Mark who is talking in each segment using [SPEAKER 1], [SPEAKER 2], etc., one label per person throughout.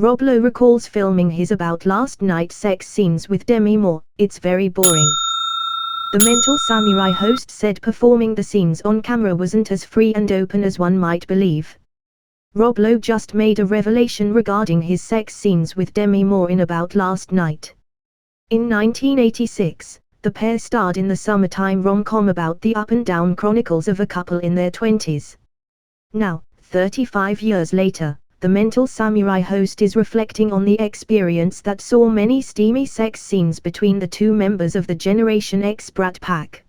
[SPEAKER 1] Lowe recalls filming his about last night sex scenes with Demi Moore. It's very boring. The Mental Samurai host said performing the scenes on camera wasn't as free and open as one might believe. Lowe just made a revelation regarding his sex scenes with Demi Moore in About Last Night. In 1986, the pair starred in the summertime rom-com about the up-and-down chronicles of a couple in their 20s. Now, 35 years later, the Mental Samurai host is reflecting on the experience that saw many steamy sex scenes between the two members of the Generation X brat pack.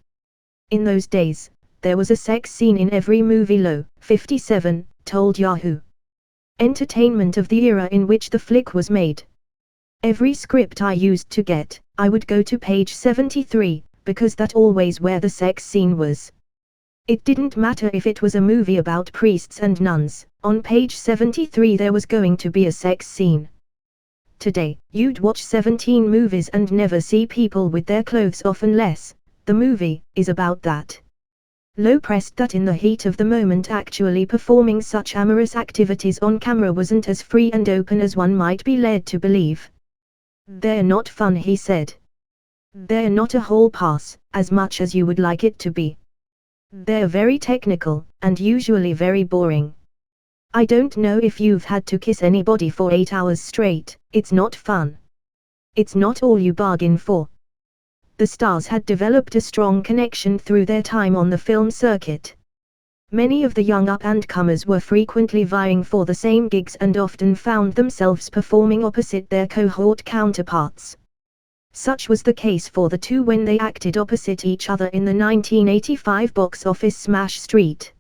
[SPEAKER 1] In those days, there was a sex scene in every movie. Lowe, 57, told Yahoo! Entertainment of the era in which the flick was made. Every script I used to get, I would go to page 73, because that's always where the sex scene was. It didn't matter if it was a movie about priests and nuns, on page 73 there was going to be a sex scene. Today, you'd watch 17 movies and never see people with their clothes off unless the movie is about that. Lowe pressed that in the heat of the moment actually performing such amorous activities on camera wasn't as free and open as one might be led to believe. They're not fun, he said. They're not a whole pass, as much as you would like it to be. They're very technical, and usually very boring. I don't know if you've had to kiss anybody for 8 hours straight, it's not fun. It's not all you bargain for. The stars had developed a strong connection through their time on the film circuit. Many of the young up-and-comers were frequently vying for the same gigs and often found themselves performing opposite their cohort counterparts. Such was the case for the two when they acted opposite each other in the 1985 box office smash Street.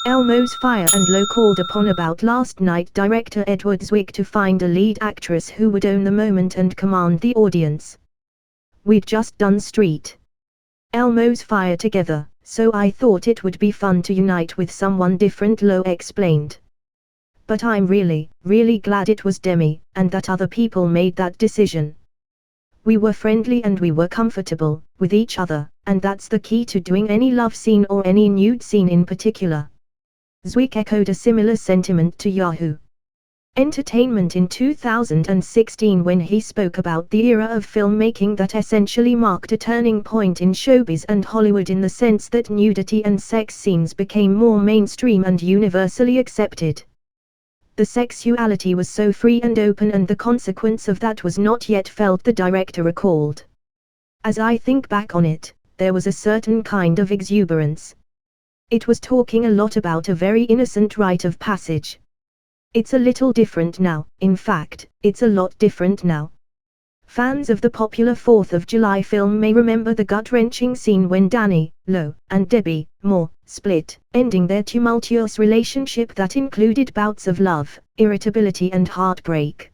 [SPEAKER 1] Elmo's Fire and Lowe called upon About Last Night director Edward Zwick to find a lead actress who would own the moment and command the audience. We'd just done Street, Elmo's Fire together, so I thought it would be fun to unite with someone different, Lowe explained. But I'm really, really glad it was Demi, and that other people made that decision. We were friendly and we were comfortable with each other, and that's the key to doing any love scene or any nude scene in particular. Zwick echoed a similar sentiment to Yahoo! Entertainment in 2016 when he spoke about the era of filmmaking that essentially marked a turning point in showbiz and Hollywood in the sense that nudity and sex scenes became more mainstream and universally accepted. The sexuality was so free and open and the consequence of that was not yet felt, the director recalled. As I think back on it, there was a certain kind of exuberance. It was talking a lot about a very innocent rite of passage. It's a little different now, in fact, it's a lot different now. Fans of the popular 4th of July film may remember the gut-wrenching scene when Danny, Lowe, and Demi Moore split, ending their tumultuous relationship that included bouts of love, irritability and heartbreak.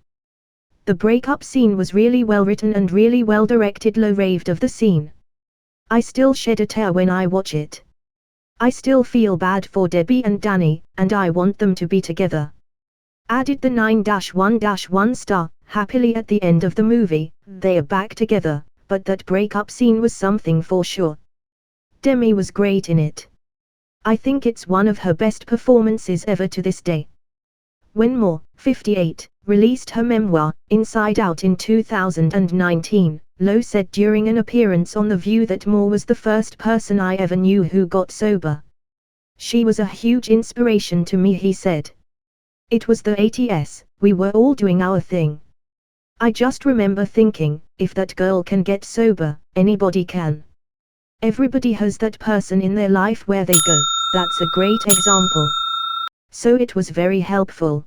[SPEAKER 1] The breakup scene was really well written and really well directed, Lowe raved of the scene. I still shed a tear when I watch it. I still feel bad for Demi and Danny, and I want them to be together. Added the 9-1-1 star, happily at the end of the movie, they are back together, but that breakup scene was something for sure. Demi was great in it. I think it's one of her best performances ever to this day. When Moore, 58, released her memoir, Inside Out in 2019, Lowe said during an appearance on The View that Moore was the first person I ever knew who got sober. She was a huge inspiration to me, he said. It was the 80s, we were all doing our thing. I just remember thinking, if that girl can get sober, anybody can. Everybody has that person in their life where they go, that's a great example. So it was very helpful.